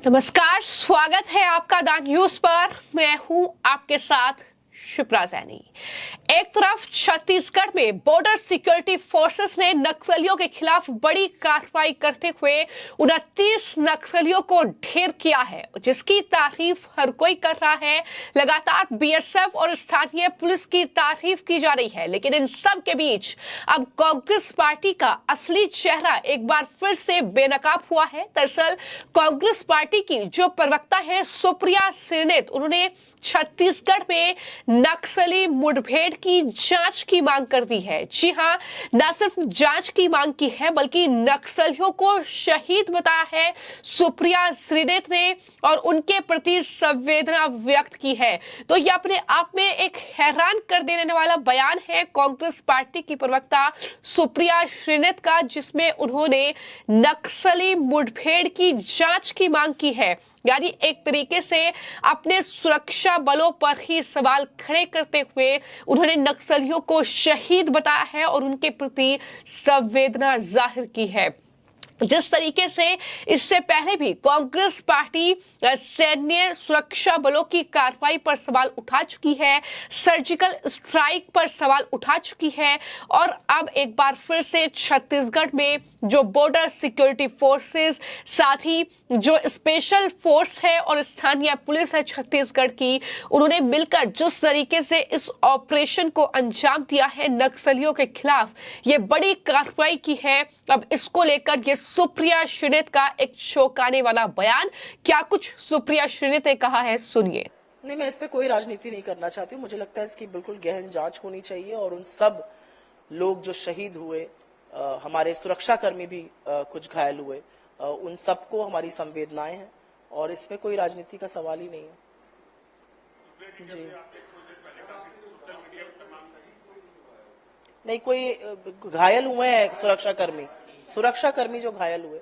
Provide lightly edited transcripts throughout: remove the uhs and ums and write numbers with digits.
नमस्कार, स्वागत है आपका द न्यूज पर। मैं हूं आपके साथ शिप्रा सैनी। एक तरफ छत्तीसगढ़ में बॉर्डर सिक्योरिटी फोर्सेस ने नक्सलियों के खिलाफ बड़ी कार्रवाई करते हुए 29 नक्सलियों को ढेर किया है, जिसकी तारीफ हर कोई कर रहा है। लगातार बीएसएफ और स्थानीय पुलिस की तारीफ की जा रही है, लेकिन इन सब के बीच अब कांग्रेस पार्टी का असली चेहरा एक बार फिर से बेनकाब हुआ है। दरअसल कांग्रेस पार्टी की जो प्रवक्ता है सुप्रिया श्रीनेत, उन्होंने छत्तीसगढ़ में नक्सली मुठभेड़ की जांच की मांग कर दी है। जी हां, न सिर्फ जांच की मांग की है बल्कि नक्सलियों को शहीद बताया है सुप्रिया श्रीनेत ने और उनके प्रति संवेदना व्यक्त की है। तो यह अपने आप में एक हैरान कर देने वाला बयान है कांग्रेस पार्टी की प्रवक्ता सुप्रिया श्रीनेत का, जिसमें उन्होंने नक्सली मुठभेड़ की जांच की मांग की है। यानी एक तरीके से अपने सुरक्षा बलों पर ही सवाल खड़े करते हुए उन्होंने नक्सलियों को शहीद बताया है और उनके प्रति संवेदना जाहिर की है। जिस तरीके से इससे पहले भी कांग्रेस पार्टी सैन्य सुरक्षा बलों की कार्रवाई पर सवाल उठा चुकी है, सर्जिकल स्ट्राइक पर सवाल उठा चुकी है और अब एक बार फिर से छत्तीसगढ़ में जो बॉर्डर सिक्योरिटी फोर्सेस, साथ ही जो स्पेशल फोर्स है और स्थानीय पुलिस है छत्तीसगढ़ की, उन्होंने मिलकर जिस तरीके से इस ऑपरेशन को अंजाम दिया है नक्सलियों के खिलाफ, ये बड़ी कार्रवाई की है। अब इसको लेकर ये सुप्रिया श्रीनेत का एक चौंकाने वाला बयान। क्या कुछ सुप्रिया श्रीनेत ने कहा है, सुनिए। नहीं, मैं इस पे कोई राजनीति नहीं करना चाहती हूँ। मुझे लगता है इसकी बिल्कुल गहन जांच होनी चाहिए और उन सब लोग जो शहीद हुए, हमारे सुरक्षाकर्मी भी कुछ घायल हुए, उन सबको हमारी संवेदनाएं हैं और इसमें कोई राजनीति का सवाल ही नहीं है। जी नहीं, कोई घायल हुए हैं सुरक्षाकर्मी जो घायल हुए।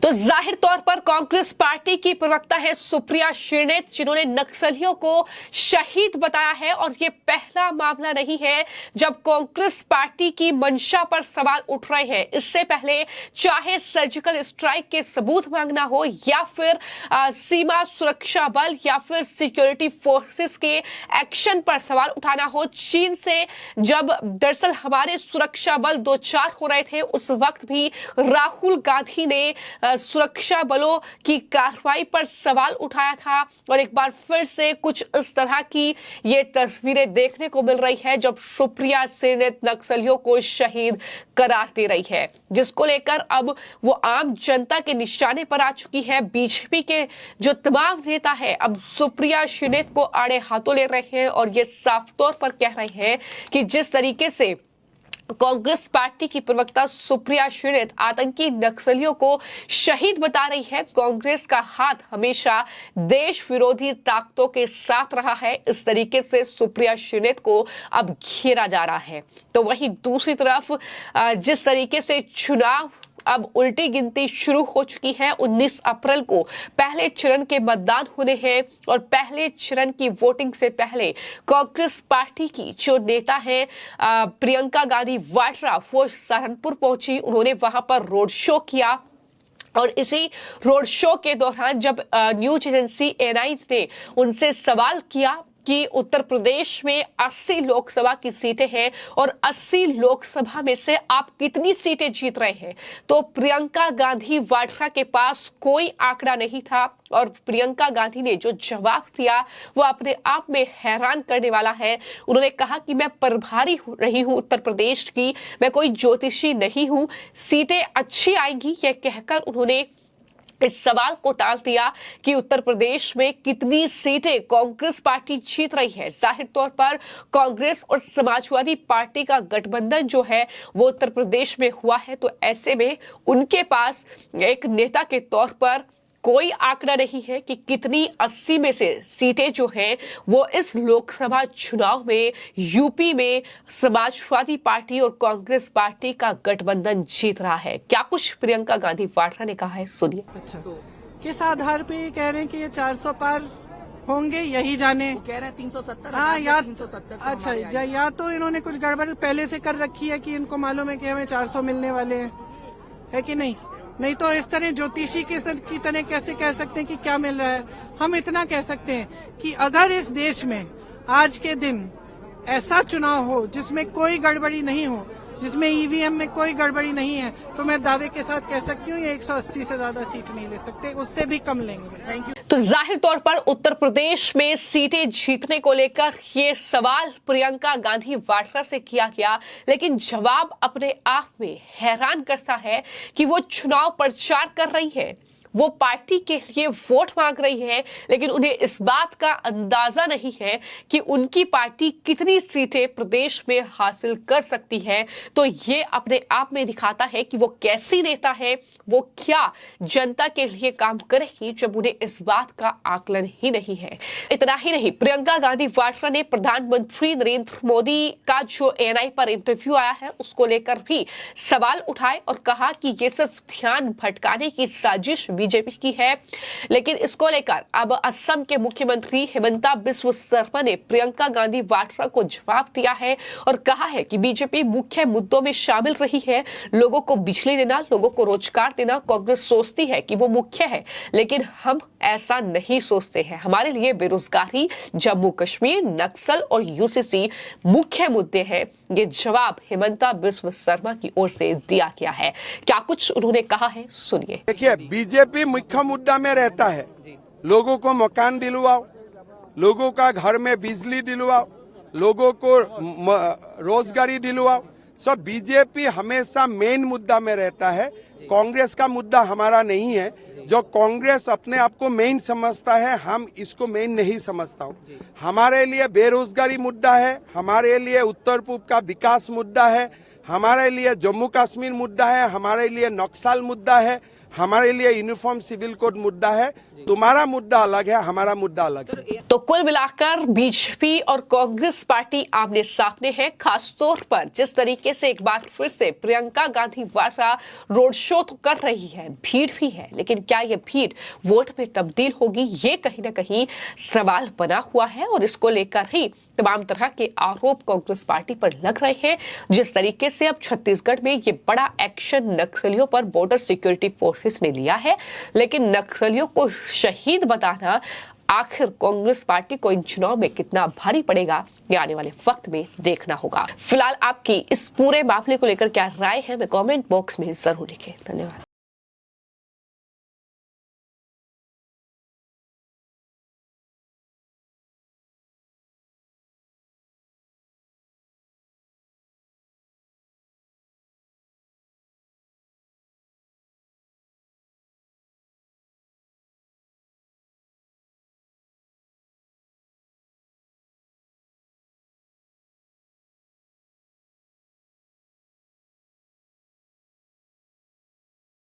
तो जाहिर तौर पर कांग्रेस पार्टी की प्रवक्ता है सुप्रिया श्रीनेत, जिन्होंने नक्सलियों को शहीद बताया है और ये पहला मामला नहीं है जब कांग्रेस पार्टी की मंशा पर सवाल उठ रहे हैं। इससे पहले चाहे सर्जिकल स्ट्राइक के सबूत मांगना हो या फिर सीमा सुरक्षा बल या फिर सिक्योरिटी फोर्सेस के एक्शन पर सवाल उठाना हो, चीन से जब दरअसल हमारे सुरक्षा बल दो चार हो रहे थे, उस वक्त भी राहुल गांधी ने सुरक्षा बलों की कार्रवाई पर सवाल उठाया था और एक बार फिर से कुछ इस तरह की ये तस्वीरें देखने को मिल रही है जब सुप्रिया श्रीनेत नक्सलियों को शहीद करार दे रही है, जिसको लेकर अब वो आम जनता के निशाने पर आ चुकी है। बीजेपी के जो तमाम नेता है अब सुप्रिया श्रीनेत को आड़े हाथों ले रहे हैं और ये साफ तौर पर कह रहे हैं कि जिस तरीके से कांग्रेस पार्टी की प्रवक्ता सुप्रिया श्रीनेत आतंकी नक्सलियों को शहीद बता रही है, कांग्रेस का हाथ हमेशा देश विरोधी ताकतों के साथ रहा है। इस तरीके से सुप्रिया श्रीनेत को अब घेरा जा रहा है। तो वहीं दूसरी तरफ जिस तरीके से चुनाव अब उल्टी गिनती शुरू हो चुकी है, 19 अप्रैल को पहले चरण के मतदान होने हैं और पहले चरण की वोटिंग से पहले कांग्रेस पार्टी की जो नेता है प्रियंका गांधी वाड्रा, वो सहारनपुर पहुंची। उन्होंने वहां पर रोड शो किया और इसी रोड शो के दौरान जब न्यूज एजेंसी एएनआई ने उनसे सवाल किया कि उत्तर प्रदेश में 80 लोकसभा की सीटें हैं और 80 लोकसभा में से आप कितनी सीटें जीत रहे हैं, तो प्रियंका गांधी वाड्रा के पास कोई आंकड़ा नहीं था और प्रियंका गांधी ने जो जवाब दिया वो अपने आप में हैरान करने वाला है। उन्होंने कहा कि मैं प्रभारी रही हूं उत्तर प्रदेश की, मैं कोई ज्योतिषी नहीं हूं, सीटें अच्छी आएंगी, यह कहकर उन्होंने इस सवाल को टाल दिया कि उत्तर प्रदेश में कितनी सीटें कांग्रेस पार्टी जीत रही है। जाहिर तौर पर कांग्रेस और समाजवादी पार्टी का गठबंधन जो है वो उत्तर प्रदेश में हुआ है, तो ऐसे में उनके पास एक नेता के तौर पर कोई आंकड़ा नहीं है कि कितनी 80 में से सीटें जो हैं वो इस लोकसभा चुनाव में यूपी में समाजवादी पार्टी और कांग्रेस पार्टी का गठबंधन जीत रहा है। क्या कुछ प्रियंका गांधी वाड्रा ने कहा है, सुनिए। अच्छा, किस आधार पे कह रहे हैं कि ये 400 पार होंगे, यही जाने। कह रहे हैं 370। हाँ, या 370 अच्छा, या तो इन्होंने कुछ गड़बड़ पहले से कर रखी है कि इनको मालूम है कि हमें 400 मिलने वाले हैं, है कि नहीं? नहीं तो इस तरह ज्योतिषी की तरह कैसे कह सकते हैं कि क्या मिल रहा है। हम इतना कह सकते हैं कि अगर इस देश में आज के दिन ऐसा चुनाव हो जिसमें कोई गड़बड़ी नहीं हो, जिसमें ईवीएम में कोई गड़बड़ी नहीं है, तो मैं दावे के साथ कह सकती हूँ ये 180 से ज्यादा सीट नहीं ले सकते, उससे भी कम लेंगे। Thank you. तो जाहिर तौर पर उत्तर प्रदेश में सीटें जीतने को लेकर ये सवाल प्रियंका गांधी वाड्रा से किया गया, लेकिन जवाब अपने आप में हैरान करता है कि वो चुनाव प्रचार कर रही है, वो पार्टी के लिए वोट मांग रही है, लेकिन उन्हें इस बात का अंदाजा नहीं है कि उनकी पार्टी कितनी सीटें प्रदेश में हासिल कर सकती है। तो ये अपने आप में दिखाता है कि वो कैसी नेता है, वो क्या जनता के लिए काम करेगी जब उन्हें इस बात का आकलन ही नहीं है। इतना ही नहीं, प्रियंका गांधी वाड्रा ने प्रधानमंत्री नरेंद्र मोदी का जो एएनआई पर इंटरव्यू आया है उसको लेकर भी सवाल उठाए और कहा कि ये सिर्फ ध्यान भटकाने की साजिश बीजेपी की है। लेकिन इसको लेकर अब असम के मुख्यमंत्री हिमंता बिस्वा शर्मा ने प्रियंका गांधी वाड्रा को जवाब दिया है और कहा है कि बीजेपी मुख्य मुद्दों में शामिल रही है। लोगों को बिजली देना, लोगों को रोजगार देना कांग्रेस सोचती है कि वो मुख्य है, लेकिन हम ऐसा नहीं सोचते हैं। हमारे लिए बेरोजगारी, जम्मू कश्मीर, नक्सल और यूसीसी मुख्य मुद्दे हैं। ये जवाब हिमंता बिस्वा शर्मा की ओर से दिया गया है। क्या कुछ उन्होंने कहा है, सुनिए। देखिए, बीजेपी मुख्य मुद्दा में रहता है, लोगों को मकान दिलवाओ, लोगों का घर में बिजली दिलवाओ, लोगों को रोजगारी दिलवाओ। सब बीजेपी हमेशा मेन मुद्दा में रहता है। कांग्रेस का मुद्दा हमारा नहीं है। जो कांग्रेस अपने आप को मेन समझता है, हम इसको मेन नहीं समझता हूँ। हमारे लिए बेरोजगारी मुद्दा है, हमारे लिए उत्तर पूर्व का विकास मुद्दा है, हमारे लिए जम्मू कश्मीर मुद्दा है, हमारे लिए नक्सल मुद्दा है, हमारे लिए यूनिफॉर्म सिविल कोड मुद्दा है। तुम्हारा मुद्दा अलग है, हमारा मुद्दा अलग है। तो कुल मिलाकर बीजेपी और कांग्रेस पार्टी आमने सामने है। खासतौर पर जिस तरीके से एक बार फिर से प्रियंका गांधी वाड्रा रोड शो तो कर रही है, भीड़ भी है, लेकिन क्या ये भीड़ वोट में तब्दील होगी, ये कहीं ना कहीं सवाल बना हुआ है। और इसको लेकर ही तमाम तरह के आरोप कांग्रेस पार्टी पर लग रहे हैं। जिस तरीके से अब छत्तीसगढ़ में ये बड़ा एक्शन नक्सलियों पर बॉर्डर सिक्योरिटी फोर्सेस ने लिया है, लेकिन नक्सलियों को शहीद बताना आखिर कांग्रेस पार्टी को इन चुनाव में कितना भारी पड़ेगा, ये आने वाले वक्त में देखना होगा। फिलहाल आपकी इस पूरे मामले को लेकर क्या राय है, मैं कमेंट बॉक्स में जरूर लिखें। धन्यवाद।